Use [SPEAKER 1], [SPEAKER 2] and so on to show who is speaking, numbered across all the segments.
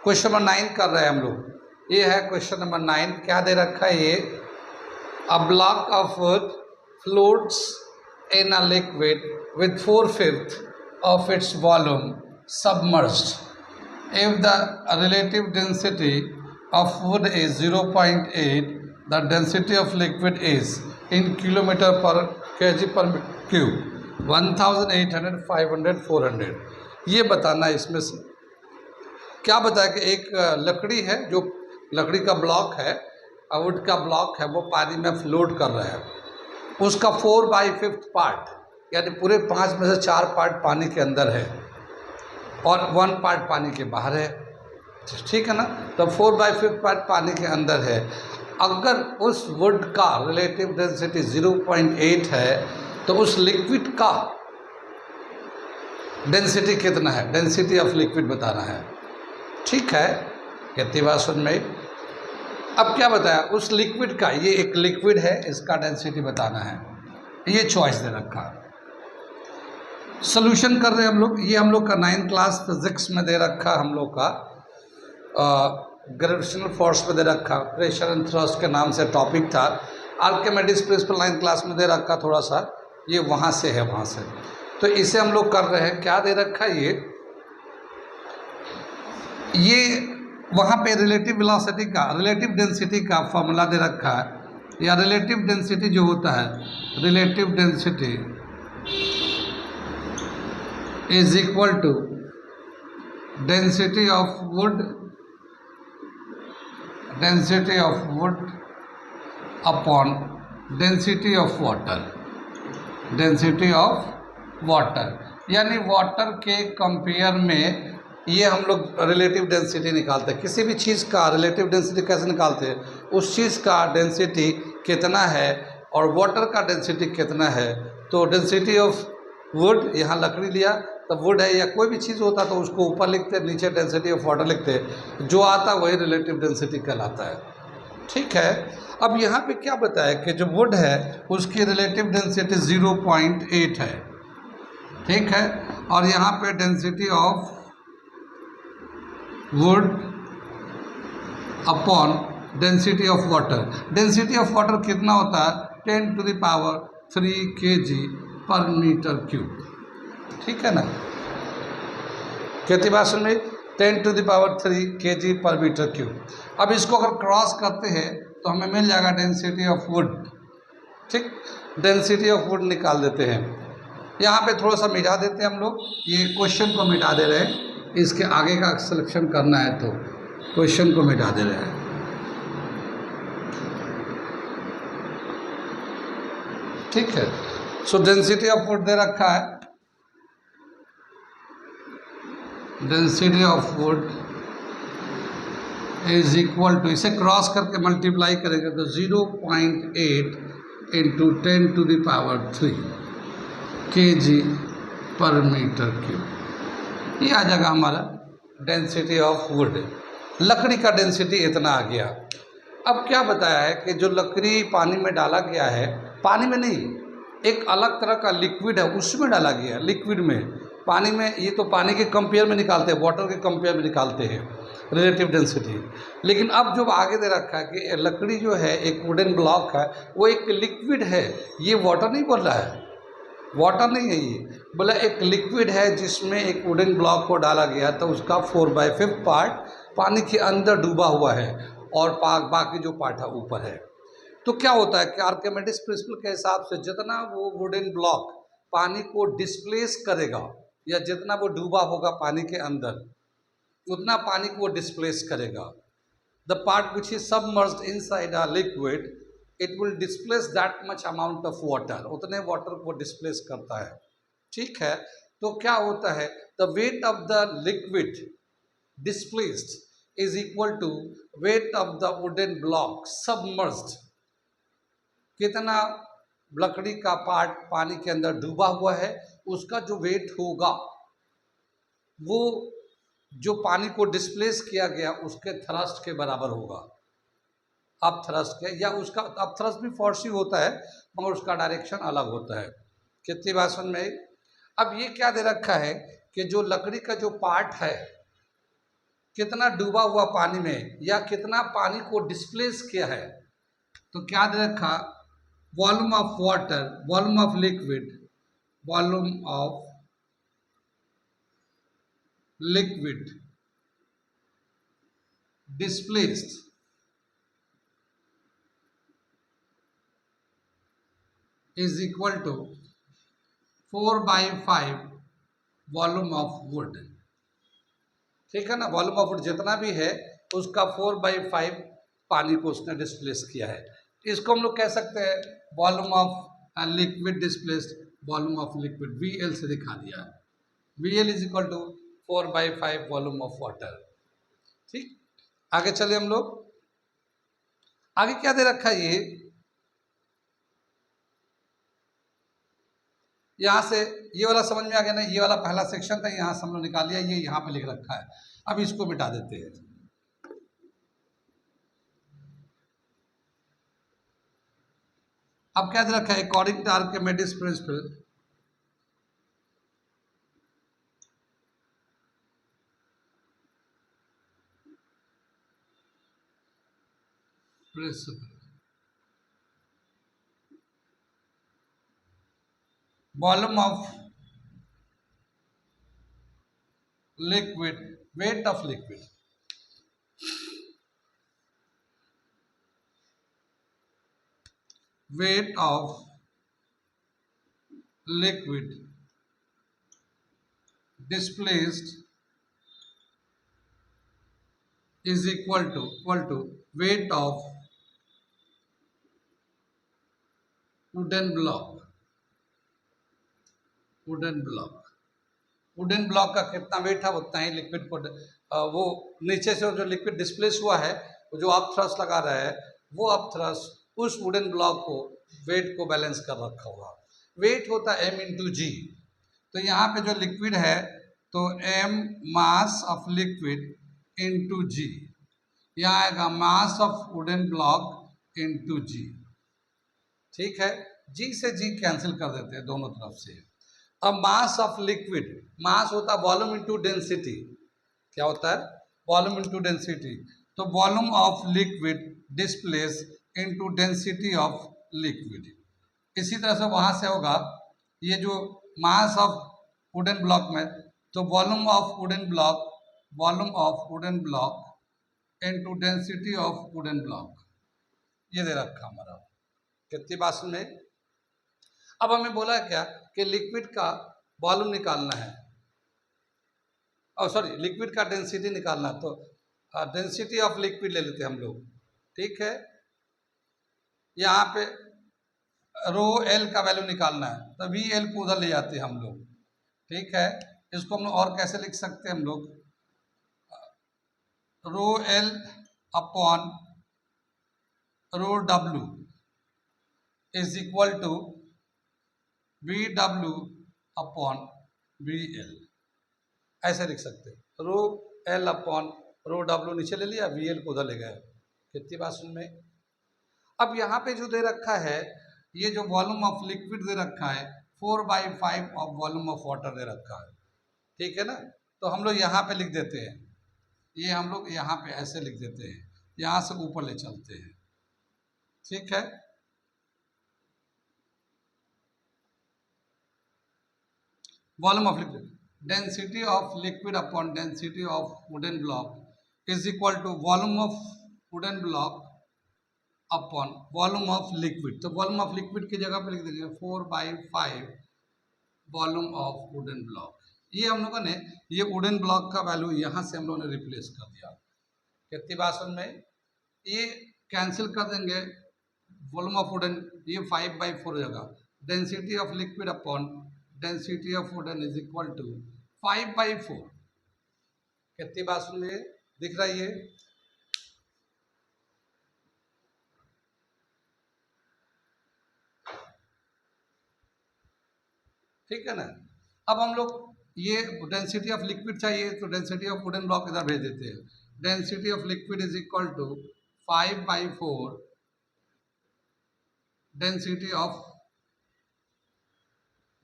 [SPEAKER 1] Question number 9 कर रहे हैं हम लोग। ये है क्वेश्चन नंबर 9। क्या दे रखा है ये? A block of wood floats in a liquid with 4/5 of its volume submerged. If the relative density of wood is 0.8, the density of liquid is in kilometer per kg per cube 1800, 500, 400। ये बताना है इसमें से क्या बताया कि एक लकड़ी है, जो लकड़ी का ब्लॉक है, वुड का ब्लॉक है, वो पानी में फ्लोट कर रहा है। उसका 4/5 पार्ट यानी पूरे 5 में से 4 पार्ट पानी के अंदर है और 1 पार्ट पानी के बाहर है। ठीक है ना? तो 4/5 पार्ट पानी के अंदर है। अगर उस वुड का रिलेटिव डेंसिटी 0.8 है तो उस लिक्विड का डेंसिटी कितना है? डेंसिटी ऑफ लिक्विड बताना है। ठीक है, कितनी बात सुन में। अब क्या बताया? उस लिक्विड का, ये एक लिक्विड है, इसका डेंसिटी बताना है। ये चॉइस दे रखा। सोल्यूशन कर रहे हैं हम लोग। ये हम लोग का 9th क्लास फिजिक्स में दे रखा, हम लोग का ग्रेविटेशनल फोर्स में दे रखा, प्रेशर एंड थ्रस्ट के नाम से टॉपिक था। आर्किमिडीज प्रिंसिपल 9th क्लास में दे रखा थोड़ा सा, ये वहाँ से है, वहाँ से। तो इसे हम लोग कर रहे हैं। क्या दे रखा है ये वहाँ पे रिलेटिव वेलोसिटी का, रिलेटिव डेंसिटी का फॉर्मूला दे रखा है। या रिलेटिव डेंसिटी जो होता है, relative density is equal to density of wood upon density of water, density of water. यानी वाटर के कंपेयर में ये हम लोग रिलेटिव डेंसिटी निकालते हैं। किसी भी चीज़ का रिलेटिव डेंसिटी कैसे निकालते हैं? उस चीज़ का डेंसिटी कितना है और वाटर का डेंसिटी कितना है। तो डेंसिटी ऑफ वुड, यहाँ लकड़ी लिया तो वुड है, या कोई भी चीज़ होता तो उसको ऊपर लिखते, नीचे डेंसिटी ऑफ वाटर लिखते, जो आता वही रिलेटिव डेंसिटी कहलाता है। ठीक है। अब यहाँ पे क्या बताया कि जो वुड है उसकी रिलेटिव डेंसिटी 0.8 है। ठीक है। और यहाँ पे density of wood upon density of water, density of water कितना होता है? 10⁻³ kg पर मीटर क्यूब। ठीक है ना? कितनी बात सुन रही? 10⁻³ kg पर मीटर क्यूब। अब इसको अगर क्रॉस करते हैं तो हमें मिल जाएगा डेंसिटी ऑफ वुड। ठीक, डेंसिटी ऑफ वुड निकाल देते हैं। यहाँ पे थोड़ा सा मिटा देते हैं हम लोग, ये क्वेश्चन को मिटा दे रहे हैं। इसके आगे का सिलेक्शन करना है तो क्वेश्चन को मिटा दे रहे हैं। ठीक है। सो डेंसिटी ऑफ वुड दे रखा है, density of wood is equal to, इसे क्रॉस करके मल्टीप्लाई करेंगे तो 0.8 इंटू 10⁻³ kg पर मीटर क्यूब। ये आ जाएगा हमारा डेंसिटी ऑफ वुड। लकड़ी का डेंसिटी इतना आ गया। अब क्या बताया है कि जो लकड़ी पानी में डाला गया है, पानी में नहीं, एक अलग तरह का लिक्विड है उसमें डाला गया। लिक्विड में, पानी में, ये तो पानी के कंपेयर में निकालते हैं, वाटर के कंपेयर में निकालते हैं रिलेटिव डेंसिटी। लेकिन अब जो आगे दे रखा है कि लकड़ी जो है, एक वुडन ब्लॉक है, वो एक लिक्विड है। ये वाटर नहीं बोल रहा है, वाटर नहीं है ये, बोला एक लिक्विड है जिसमें एक वुडन ब्लॉक को डाला गया तो उसका 4/5 पार्ट पानी के अंदर डूबा हुआ है और बाकी जो पार्ट है ऊपर है। तो क्या होता है कि आर्किमिडीज प्रिंसिपल के हिसाब से जितना वो वुडन ब्लॉक पानी को डिस्प्लेस करेगा, या जितना वो डूबा होगा पानी के अंदर, उतना पानी को वो डिस्प्लेस करेगा। The part which is submerged inside a liquid, it will displace that much amount of water, उतने वाटर को डिस्प्लेस करता है। ठीक है। तो क्या होता है? The weight of the liquid displaced is equal to weight of the wooden block submerged. कितना लकड़ी का पार्ट पानी के अंदर डूबा हुआ है, उसका जो वेट होगा वो जो पानी को डिस्प्लेस किया गया उसके थ्रस्ट के बराबर होगा। अब थ्रस्ट के, या उसका अब थ्रस्ट भी फोर्स ही होता है मगर उसका डायरेक्शन अलग होता है। कितनी बात समझ में आई? अब ये क्या दे रखा है कि जो लकड़ी का जो पार्ट है कितना डूबा हुआ पानी में या कितना पानी को डिस्प्लेस किया है। तो क्या दे रखा, volume of water, volume of liquid, volume of liquid displaced is equal to 4/5 volume of wood. ठीक है ना, वॉल्यूम ऑफ वुड जितना भी है उसका 4/5 पानी को उसने डिस्प्लेस किया है। इसको हम लोग कह सकते हैं volume of liquid displaced, volume of liquid VL से दिखा दिया है। VL is equal to 4/5 volume of water. ठीक, आगे चले हम लोग। आगे क्या दे रखा है, ये यहाँ से ये वाला समझ में आ गया ना, ये वाला पहला सेक्शन था, यहाँ से हम लोग निकाल लिया, ये यहाँ पे लिख रखा है। अब इसको मिटा देते हैं। अब क्या दे रखा है, according to Archimedes principle, volume of liquid, weight of liquid, weight of liquid displaced is equal to weight of wooden block। Wooden block का कितना वेट है उतना ही लिक्विड को वो नीचे से जो लिक्विड डिस्प्लेस हुआ है, वो जो आप थ्रस्ट लगा रहा है, वो आप थ्रस्ट उस वुडन ब्लॉक को वेट को बैलेंस कर रखा होगा। वेट होता है m/g। तो यहाँ पे जो लिक्विड है तो m mass of liquid into g, यहाँ आएगा mass of wooden block into g। ठीक है, g से g कैंसिल कर देते हैं दोनों तरफ से। अब मास ऑफ लिक्विड, मास होता है वॉल्यूम इंटू डेंसिटी। क्या होता है, वॉल्यूम इंटू डेंसिटी। तो volume of liquid displace into density of liquid. इसी तरह से वहाँ से होगा ये जो मास ऑफ वुडन ब्लॉक में, तो volume of wooden block, volume of wooden block into density of wooden block, ये दे रखा हमारा। कितनी बात सुन में। अब हमें बोला क्या कि लिक्विड का वॉल्यूम निकालना है, और सॉरी लिक्विड का डेंसिटी निकालना, तो डेंसिटी ऑफ लिक्विड ले लेते हैं हम लोग। ठीक है, यहाँ पे रो एल का वैल्यू निकालना है, तो VL को उधर ले जाते हैं हम लोग। ठीक है, इसको हम लोग और कैसे लिख सकते हैं हम लोग, rho L upon rho W is equal to VW upon VL, ऐसे लिख सकते हैं। Rho L upon rho W नीचे ले लिया, VL को उधर ले गए। कितनी बात सुन में। अब यहाँ पे जो दे रखा है, ये जो वॉल्यूम ऑफ लिक्विड दे रखा है 4/5 ऑफ वॉल्यूम ऑफ वाटर दे रखा है। ठीक है ना, तो हम लोग यहाँ पे लिख देते हैं, ये हम लोग यहाँ पे ऐसे लिख देते हैं, यहाँ से ऊपर ले चलते हैं। ठीक है, volume of liquid, density of liquid upon density of wooden block is equal to volume of wooden block upon volume of liquid. तो वॉल्यूम ऑफ लिक्विड की जगह पे लिख देंगे 4/5 वॉल्यूम ऑफ वुडन ब्लॉक। ये हम लोगों ने ये वुडन ब्लॉक का वैल्यू यहाँ से हम लोगों ने रिप्लेस कर दिया। कितनी बात सुन में, ये कैंसिल कर देंगे वॉल्यूम ऑफ वुडन, ये 5/4 जगह, density of liquid upon density of wooden is equal to 5/4। कितनी बात सुन में दिख रही है। ठीक है ना, अब हम लोग ये डेंसिटी ऑफ लिक्विड चाहिए, तो डेंसिटी ऑफ वुडन ब्लॉक इधर भेज देते हैं। Density of liquid is equal to 5/4 density of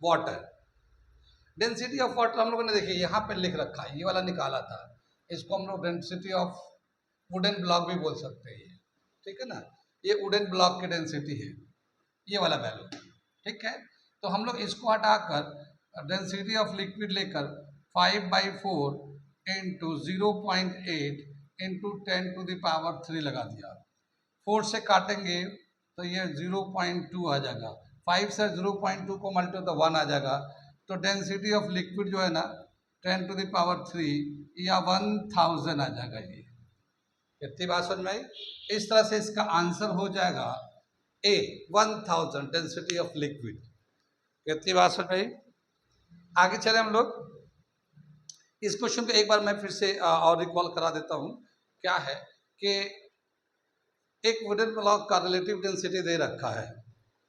[SPEAKER 1] water. Density of water हम लोगों ने देखिए यहाँ पे लिख रखा है, ये वाला निकाला था, इसको हम लोग डेंसिटी ऑफ वुडन ब्लॉक भी बोल सकते हैं, ये ठीक है ना, ये वुडन ब्लॉक की डेंसिटी है, ये वाला वैल्यू, ठीक है। तो हम लोग इसको हटाकर डेंसिटी ऑफ लिक्विड लेकर 5/4 इंटू 0.8 इंटू 10⁻³ लगा दिया। 4 से काटेंगे तो ये 0.2 आ जाएगा, 5 से 0.2 को मल्टीप्लाई तो 1 आ जाएगा। तो डेंसिटी ऑफ लिक्विड जो है ना 10⁻³ या 1000 आ जाएगा। ये कितनी बात समझ में आई? इस तरह से इसका आंसर हो जाएगा ए 1000 डेंसिटी ऑफ लिक्विड। कितनी बात समझ में आई? आगे चले हम लोग। इस क्वेश्चन को एक बार मैं फिर से और रिकॉल करा देता हूँ। क्या है कि एक वुडन ब्लॉक का रिलेटिव डेंसिटी दे रखा है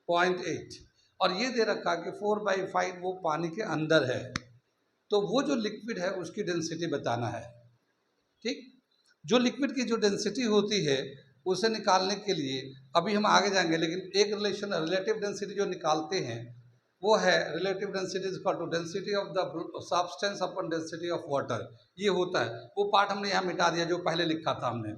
[SPEAKER 1] 0.8 और ये दे रखा है कि 4/5 वो पानी के अंदर है, तो वो जो लिक्विड है उसकी डेंसिटी बताना है। ठीक, जो लिक्विड की जो डेंसिटी होती है उसे निकालने के लिए अभी हम आगे जाएंगे, लेकिन एक रिलेशन रिलेटिव डेंसिटी जो निकालते हैं वो है relative density is equal to density of the substance upon density of water. ये होता है, वो पार्ट हमने यहाँ मिटा दिया जो पहले लिखा था हमने।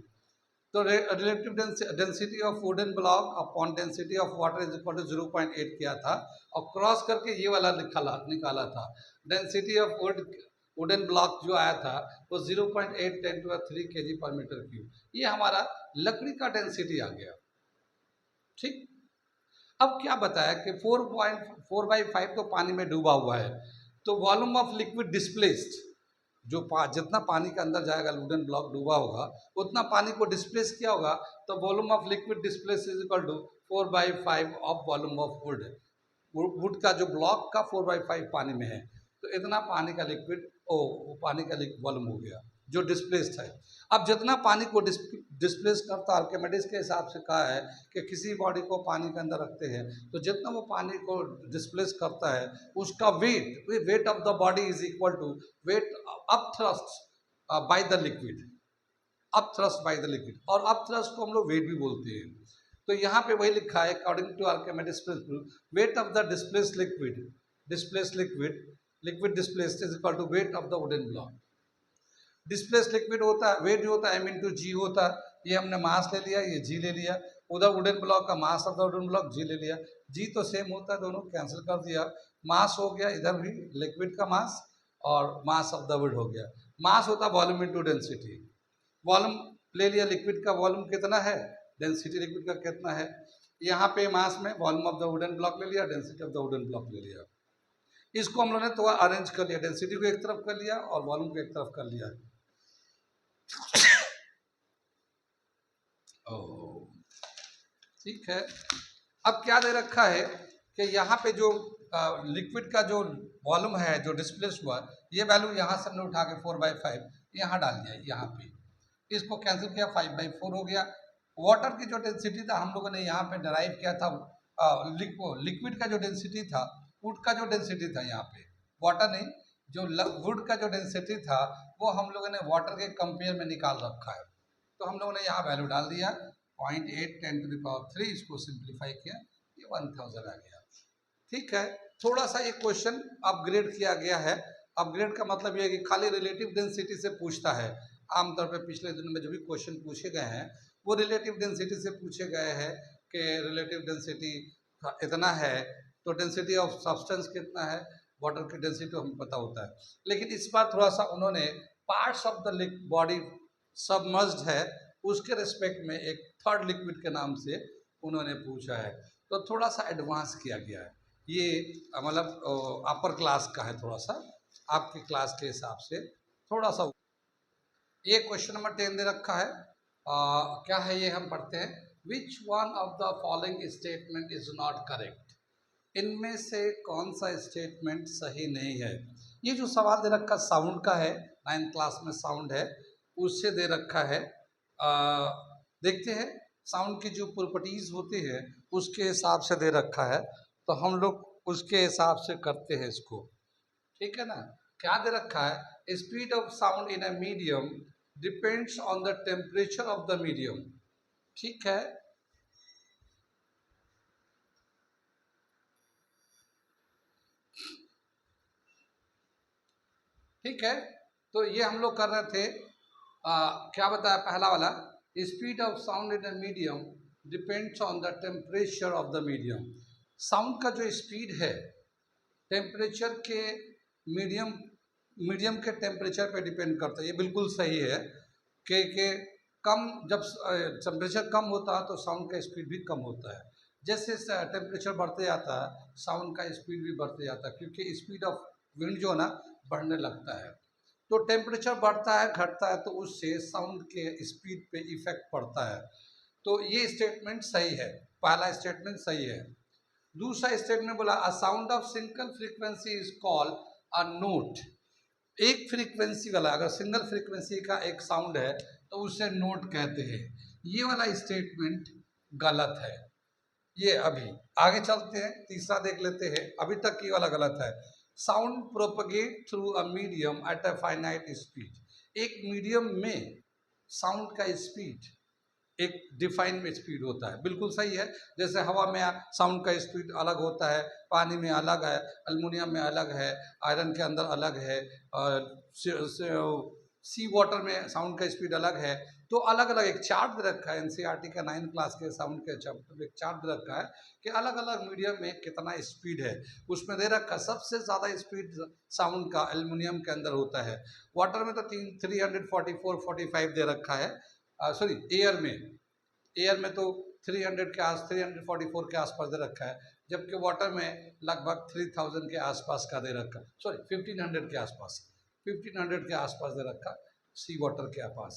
[SPEAKER 1] तो relative density of wooden block upon density of water is equal to 0.8 किया था और क्रॉस करके ये वाला निकाला था। डेंसिटी ऑफ वुडन ब्लॉक जो आया था वो 0.8 10⁻³ kg/m³। ये हमारा लकड़ी का डेंसिटी आ गया। ठीक, अब क्या बताया कि 4/5 तो पानी में डूबा हुआ है, तो वॉल्यूम ऑफ लिक्विड डिस्प्लेस्ड जो जितना पानी के अंदर जाएगा वुडन ब्लॉक डूबा होगा उतना पानी को डिस्प्लेस किया होगा, तो volume of liquid displace is equal to 4/5 of volume of wood. Wood का जो ब्लॉक का 4/5 पानी में है, तो इतना पानी का लिक्विड पानी का वॉल्यूम हो गया जो डिस्प्लेस्ड है। अब जितना पानी को डिस्प्लेस करता, आर्किमिडीज के हिसाब से कहा है कि किसी बॉडी को पानी के अंदर रखते हैं तो जितना वो पानी को डिस्प्लेस करता है उसका weight of the body is equal to weight up thrust by the liquid, up thrust by the liquid. और अप थ्रस्ट को हम लोग वेट भी बोलते हैं। तो यहाँ पे वही लिखा है according to Archimedes principle, weight of the displaced liquid displaced is equal to weight of the wooden block. Displace liquid होता है, वेट जो होता है m/g होता है, ये हमने मास ले लिया, ये g ले लिया। उधर वुडन ब्लॉक का mass of the wooden block g ले लिया, g तो सेम होता है, दोनों कैंसिल कर दिया। मास हो गया इधर भी लिक्विड का मास और मास ऑफ द वुड हो गया। मास होता है वॉल्यूम इनटू डेंसिटी, वॉल्यूम ले लिया, लिक्विड का वॉल्यूम कितना है, डेंसिटी लिक्विड का कितना है। यहाँ पे मास में volume of the wooden block ले लिया, density of the wooden block ले लिया। इसको हम लोगों ने थोड़ा अरेंज कर लिया, डेंसिटी को एक तरफ कर लिया और वॉल्यूम को एक तरफ कर लिया। ठीक है, अब क्या दे रखा है कि यहाँ पे जो लिक्विड का जो वॉल्यूम है जो डिस्प्लेस हुआ, ये वैल्यू यहाँ से हमने उठा के 4/5 यहाँ डाल दिया, यहाँ पे इसको कैंसिल किया, 5/4 हो गया। वाटर की जो डेंसिटी था हम लोगों ने यहाँ पे डराइव किया था, लिक्विड का जो डेंसिटी था, वुड का जो डेंसिटी था, यहाँ पे वाटर नहीं, जो वुड का जो डेंसिटी था वो हम लोगों ने वाटर के कंपेयर में निकाल रखा है। तो हम लोगों ने यहाँ वैल्यू डाल दिया 0.8 10⁻³ इसको सिंप्लीफाई किया, ये 1000 आ गया। ठीक है, थोड़ा सा एक क्वेश्चन अपग्रेड किया गया है। अपग्रेड का मतलब ये है कि खाली रिलेटिव डेंसिटी से पूछता है। आमतौर पर पिछले दिनों में जो भी क्वेश्चन पूछे गए हैं वो रिलेटिव डेंसिटी से पूछे गए हैं कि रिलेटिव डेंसिटी इतना है तो डेंसिटी ऑफ सब्सटेंस कितना है, वाटर की डेंसिटी हमें पता होता है। लेकिन इस बार थोड़ा सा उन्होंने parts of the body submerged है उसके रिस्पेक्ट में एक थर्ड लिक्विड के नाम से उन्होंने पूछा है, तो थोड़ा सा एडवांस किया गया है। ये मतलब अपर क्लास का है, थोड़ा सा आपकी क्लास के हिसाब से थोड़ा सा। ये क्वेश्चन नंबर 10 दे रखा है। क्या है ये, हम पढ़ते हैं। Which one of the following statement is not correct, इनमें से कौन सा स्टेटमेंट सही नहीं है। ये जो सवाल दे रखा साउंड का है, 9th क्लास में साउंड है उससे दे रखा है। देखते हैं साउंड की जो प्रॉपर्टीज होती है उसके हिसाब से दे रखा है, तो हम लोग उसके हिसाब से करते हैं इसको। ठीक है ना, क्या दे रखा है, speed of sound in a medium depends on the temperature of the medium. ठीक है, ठीक है, तो ये हम लोग कर रहे थे क्या बताया पहला वाला, speed of sound in a medium depends on the temperature of the medium. Sound का जो स्पीड है टेम्परेचर के मीडियम मीडियम के टेम्परेचर पे डिपेंड करता है। ये बिल्कुल सही है कि कम जब टेम्परेचर कम होता है तो साउंड का स्पीड भी कम होता है। जैसे टेम्परेचर बढ़ते जाता है साउंड का स्पीड भी बढ़ते जाता है, क्योंकि स्पीड ऑफ विंड जो है ना बढ़ने लगता है। तो टेम्परेचर बढ़ता है घटता है तो उससे साउंड के स्पीड पे इफेक्ट पड़ता है। तो ये स्टेटमेंट सही है, पहला स्टेटमेंट सही है। दूसरा स्टेटमेंट बोला a sound of single frequency is called a note. एक फ्रीक्वेंसी वाला अगर सिंगल फ्रीक्वेंसी का एक साउंड है तो उसे नोट कहते हैं। ये वाला स्टेटमेंट गलत है। ये अभी आगे चलते हैं, तीसरा देख लेते हैं। अभी तक ये वाला गलत है। Sound propagate through a medium at a finite speed. एक मीडियम में साउंड का स्पीड एक डिफाइन में स्पीड होता है, बिल्कुल सही है। जैसे हवा में साउंड का स्पीड अलग होता है, पानी में अलग है, एल्युमिनियम में अलग है, आयरन के अंदर अलग है, सी वाटर में साउंड का स्पीड अलग है। तो अलग अलग एक चार्ट दे रखा है, एनसीईआरटी का 9th क्लास के साउंड के चैप्टर में एक चार्ट दे रखा है कि अलग अलग मीडियम में कितना स्पीड है। उसमें दे रखा है सबसे ज़्यादा स्पीड साउंड का एल्युमिनियम के अंदर होता है। वाटर में तो 344-45 दे रखा है, सॉरी एयर में तो 344 के आसपास दे रखा है, जबकि वाटर में लगभग 3000 के आसपास का दे रखा है, सॉरी 1500 के आसपास, 1500 के आसपास दे रखा है सी वाटर के पास।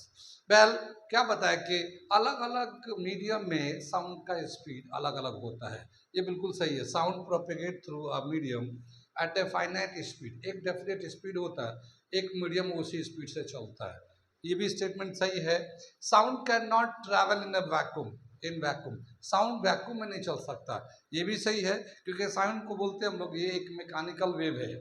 [SPEAKER 1] वेल क्या बताया कि अलग अलग मीडियम में साउंड का स्पीड अलग अलग होता है। ये बिल्कुल सही है। Sound propagate through a medium at a finite speed, एक डेफिनेट स्पीड होता है, एक मीडियम उसी स्पीड से चलता है। ये भी स्टेटमेंट सही है। Sound can not travel in a vacuum, in vacuum, sound vacuum में नहीं चल सकता। ये भी सही है, क्योंकि साउंड को बोलते हैं हम लोग ये एक मैकेनिकल वेव है।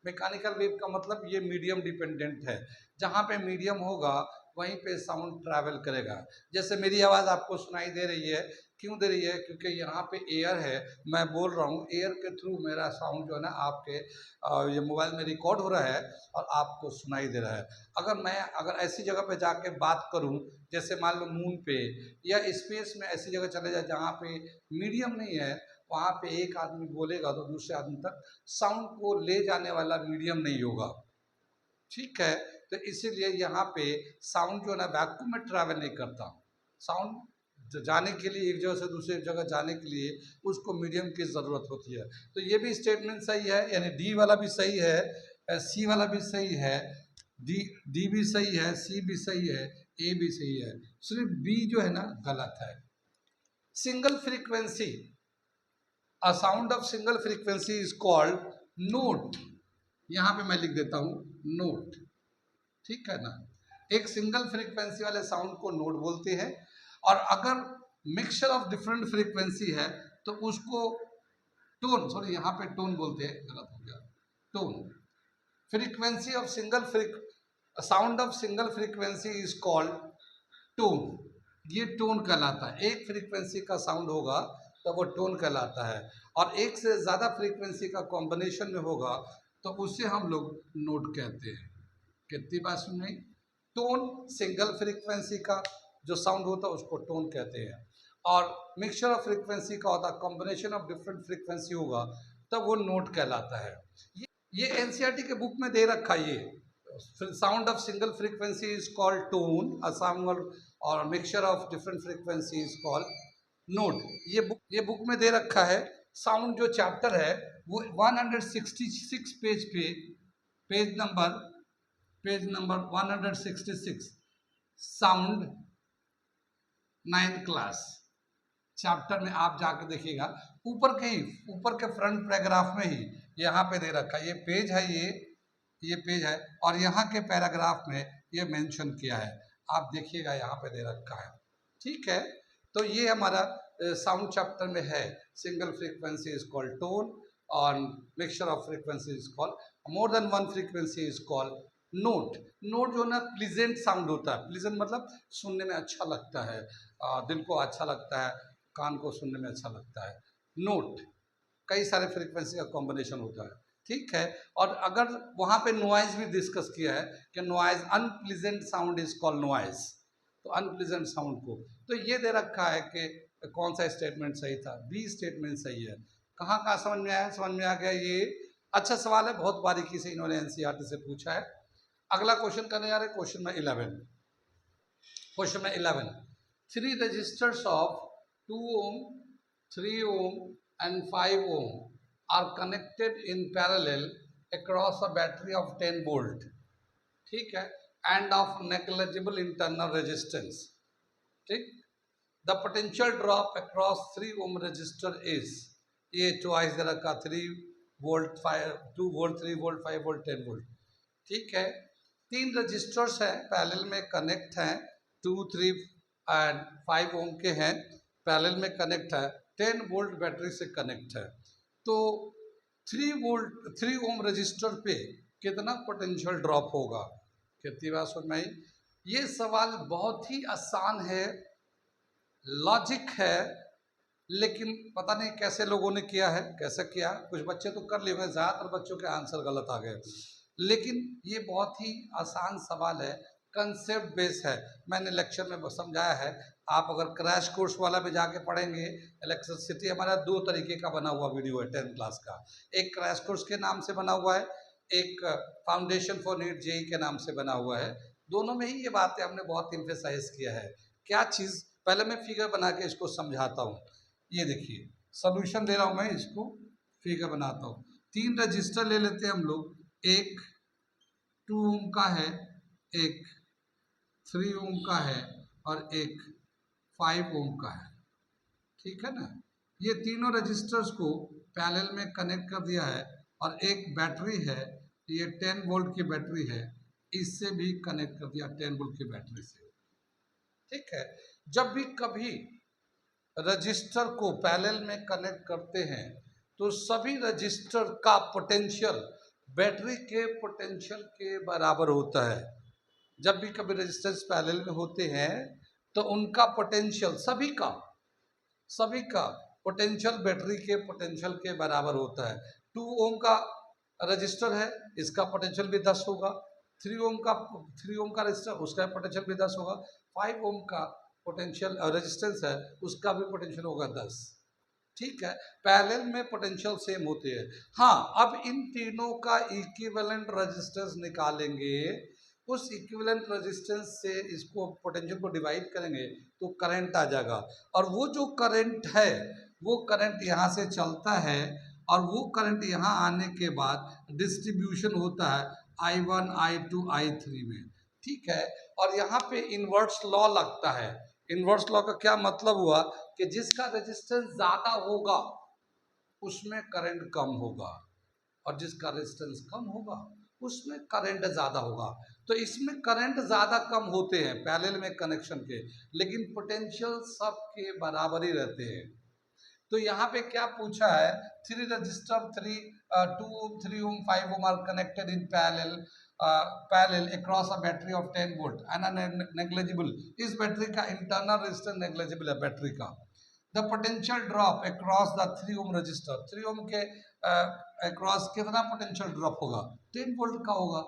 [SPEAKER 1] मैकेनिकल वेव का मतलब ये मीडियम डिपेंडेंट है। जहाँ पे मीडियम होगा वहीं पे साउंड ट्रैवल करेगा। जैसे मेरी आवाज़ आपको सुनाई दे रही है, क्यों दे रही है? क्योंकि यहाँ पे एयर है, मैं बोल रहा हूँ, एयर के थ्रू मेरा साउंड जो है ना आपके ये मोबाइल में रिकॉर्ड हो रहा है और आपको सुनाई दे रहा है। अगर ऐसी जगह पे जाके बात करूं, जैसे मान लो मून पे या स्पेस में, ऐसी जगह चले जाए जहाँ पे मीडियम नहीं है, वहाँ पे एक आदमी बोलेगा तो दूसरे आदमी तक साउंड को ले जाने वाला मीडियम नहीं होगा। ठीक है, तो इसीलिए यहाँ पे साउंड जो है ना वैक्यूम में ट्रैवल नहीं करता। साउंड जाने के लिए, एक जगह से दूसरी जगह जाने के लिए उसको मीडियम की ज़रूरत होती है। तो ये भी स्टेटमेंट सही है, यानी डी वाला भी सही है, सी वाला भी सही है, डी भी सही है, सी भी सही है, ए भी सही है, सिर्फ बी जो है ना गलत है। Single frequency, a sound of single frequency is called note. यहाँ पे मैं लिख देता हूँ नोट, ठीक है ना। एक सिंगल फ्रीक्वेंसी वाले साउंड को नोट बोलते हैं, और अगर मिक्सचर ऑफ डिफरेंट फ्रीक्वेंसी है तो उसको टोन, सॉरी यहाँ पे टोन बोलते हैं, गलत हो गया, tone. Frequency of sound of single frequency is called tone. ये टोन कहलाता है। एक फ्रीक्वेंसी का साउंड होगा तो वो टोन कहलाता है, और एक से ज़्यादा फ्रीक्वेंसी का कॉम्बिनेशन में होगा तो उसे हम लोग नोट कहते हैं। कितनी बात सुन? टोन सिंगल फ्रीक्वेंसी का जो साउंड होता है उसको टोन कहते हैं, और मिक्सचर ऑफ फ्रीक्वेंसी का होता है, कॉम्बिनेशन ऑफ डिफरेंट फ्रीक्वेंसी होगा तब वो नोट कहलाता है। ये एनसीईआरटी के बुक में दे रखा है। ये sound of single frequency is called tone, a sound or mixture of different frequency is called note. ये बुक में दे रखा है। साउंड जो चैप्टर है वो 166 पेज पे, page number 166, sound 9th class chapter में आप जाके देखिएगा, ऊपर के फ्रंट पैराग्राफ में ही यहाँ पे दे रखा है। ये पेज है, ये पेज है, और यहाँ के पैराग्राफ में ये मेंशन किया है, आप देखिएगा यहाँ पे दे रखा है। ठीक है, तो ये हमारा साउंड चैप्टर में है। Single frequency is called tone, और mixture of frequency is called, more than one frequency is called note. Note जो ना प्लीजेंट साउंड होता है। प्लीजेंट मतलब सुनने में अच्छा लगता है, दिल को अच्छा लगता है, कान को सुनने में अच्छा लगता है। नोट कई सारे फ्रीक्वेंसी का कॉम्बिनेशन होता है। ठीक है। और अगर वहाँ पे नॉइज भी डिस्कस किया है कि noise unpleasant sound is called noise, तो अनप्लीजेंट साउंड को, तो ये दे रखा है कि कौन सा स्टेटमेंट सही था, बी स्टेटमेंट सही है। कहाँ कहाँ समझ में आया, समझ में आ गया। ये अच्छा सवाल है, बहुत बारीकी से इन्होंने एनसीईआरटी से पूछा है। अगला क्वेश्चन करने जा रहे हैं, क्वेश्चन में 11। क्वेश्चन में 11, 3 resistors of 2 ohm, 3 ohm and 5 ohm are connected in parallel across a battery of 10 volt, ठीक है, and of negligible internal resistance, ठीक। The potential drop across 3 ohm register is, ये चॉइस दे रखा 3 volt 5 2 volt 3 volt 5 volt 10 volt, ठीक है। 3 registers हैं parallel में connect हैं, 2 3 एंड 5 ओम के हैं, पैरेलल में कनेक्ट है, 10 वोल्ट बैटरी से कनेक्ट है। तो 3 ओम रजिस्टर पे कितना पोटेंशियल ड्रॉप होगा, कितनी बात सुन में। ये सवाल बहुत ही आसान है, लॉजिक है, लेकिन पता नहीं कैसे लोगों ने किया है, कैसे किया। कुछ बच्चे तो कर लिए, ज़्यादातर बच्चों के आंसर गलत आ गए, लेकिन ये बहुत ही आसान सवाल है, कंसेप्ट बेस है। मैंने लेक्चर में समझाया है, आप अगर क्रैश कोर्स वाला में जाके पढ़ेंगे, इलेक्ट्रिसिटी हमारा 2 तरीके का बना हुआ वीडियो है 10th क्लास का, एक क्रैश कोर्स के नाम से बना हुआ है, एक फाउंडेशन फॉर नीट जेई के नाम से बना हुआ है। दोनों में ही ये बातें हमने बहुत इम्फेसाइज किया है। क्या चीज़, पहले मैं फिगर बना के इसको समझाता हूँ। ये देखिए सॉल्यूशन दे रहा हूँ मैं, इसको फिगर बनाता हूँ। 3 रजिस्टर ले लेते हैं हम लोग, एक 2 ओम का है, एक 3 ओम का है और एक 5 ओम का है, ठीक है ना। ये तीनों रजिस्टर्स को पैरेलल में कनेक्ट कर दिया है, और एक बैटरी है, ये 10 वोल्ट की बैटरी है, इससे भी कनेक्ट कर दिया 10 वोल्ट की बैटरी से, ठीक है। जब भी कभी रजिस्टर को पैरेलल में कनेक्ट करते हैं तो सभी रजिस्टर का पोटेंशियल बैटरी के पोटेंशियल के बराबर होता है। जब भी कभी रजिस्टर्स पैरेलल में होते हैं तो उनका पोटेंशियल, सभी का पोटेंशियल बैटरी के पोटेंशियल के बराबर होता है। 2 ओम का रजिस्टर है, इसका पोटेंशियल भी 10 होगा। 3 ओम का रजिस्टर, उसका पोटेंशियल भी 10 होगा। 5 ओम का पोटेंशियल रेजिस्टेंस है, उसका भी पोटेंशियल होगा 10, ठीक है। पैरेलल में पोटेंशियल सेम होते हैं। हाँ, अब इन तीनों का इक्विवेलेंट रेजिस्टेंस निकालेंगे, उस इक्विवेलेंट रेजिस्टेंस से इसको पोटेंशियल को डिवाइड करेंगे तो करंट आ जाएगा, और वो जो करंट है वो करंट यहाँ से चलता है, और वो करंट यहाँ आने के बाद डिस्ट्रीब्यूशन होता है I1 I2 I3 में, ठीक है। और यहाँ पे इन्वर्स लॉ लगता है। इन्वर्स लॉ का क्या मतलब हुआ कि जिसका रेजिस्टेंस ज़्यादा होगा उसमें करंट कम होगा, और जिसका रेजिस्टेंस कम होगा उसमें करंट ज़्यादा होगा। तो इसमें करंट ज़्यादा कम होते हैं पैरेलल में कनेक्शन के, लेकिन पोटेंशियल सबके बराबर ही रहते हैं। तो यहाँ पे क्या पूछा है, 3 resistor 2 ohm 3 ohm 5 ohm are connected in parallel across a battery of 10 volt and negligible, इस बैटरी का इंटरनल रेजिस्टेंस नेग्लिजिबल है बैटरी का। The potential drop across the 3 ohm resistor, 3 ohm के अक्रॉस कितना पोटेंशियल ड्रॉप होगा, 10 volt का होगा।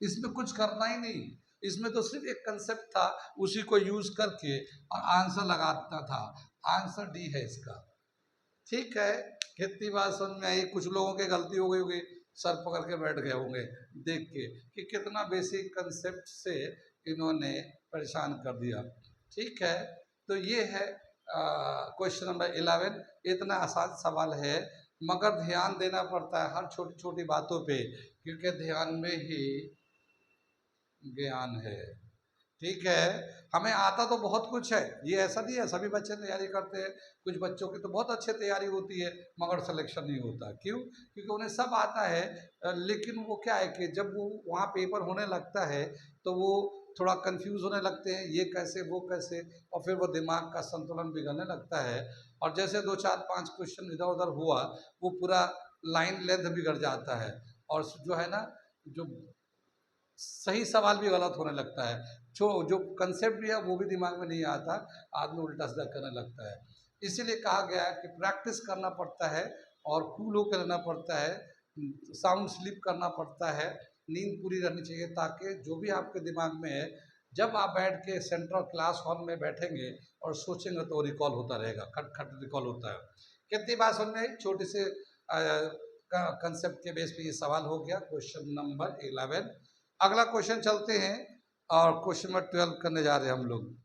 [SPEAKER 1] इसमें कुछ करना ही नहीं, इसमें तो सिर्फ एक कंसेप्ट था, उसी को यूज करके और आंसर लगाता था। आंसर डी है इसका, ठीक है। कितनी बात समझ में आई। कुछ लोगों की गलती हो गई होगी, सर पकड़ के बैठ गए होंगे देख के कि कितना बेसिक कंसेप्ट से इन्होंने परेशान कर दिया, ठीक है। तो ये है क्वेश्चन नंबर 11। इतना आसान सवाल है, मगर ध्यान देना पड़ता है हर छोटी छोटी बातों पे, क्योंकि ध्यान में ही ज्ञान है, ठीक है। हमें आता तो बहुत कुछ है, ये ऐसा नहीं है सभी बच्चे तैयारी करते हैं, कुछ बच्चों की तो बहुत अच्छी तैयारी होती है मगर सिलेक्शन नहीं होता। क्यों? क्योंकि उन्हें सब आता है, लेकिन वो क्या है कि जब वो वहाँ पेपर होने लगता है तो वो थोड़ा कंफ्यूज होने लगते हैं, ये कैसे वो कैसे, और फिर वो दिमाग का संतुलन बिगड़ने लगता है। और जैसे 2 4 5 क्वेश्चन इधर उधर हुआ, वो पूरा लाइन लेंथ बिगड़ जाता है, और जो है ना, जो सही सवाल भी गलत होने लगता है, जो कंसेप्ट भी है वो भी दिमाग में नहीं आता, आदमी उल्टा सीधा करने लगता है। इसीलिए कहा गया है कि प्रैक्टिस करना पड़ता है और कूल होकर रहना पड़ता है, साउंड स्लीप करना पड़ता है, नींद पूरी रहनी चाहिए, ताकि जो भी आपके दिमाग में है, जब आप बैठ के सेंट्रल क्लास हॉल में बैठेंगे और सोचेंगे तो रिकॉल होता रहेगा, खट खट रिकॉल होता है। कितनी बात समझ में आई? छोटे से कंसेप्ट के बेस पे ये सवाल हो गया, क्वेश्चन नंबर 11। अगला क्वेश्चन चलते हैं और क्वेश्चन नंबर 12 करने जा रहे हैं हम लोग।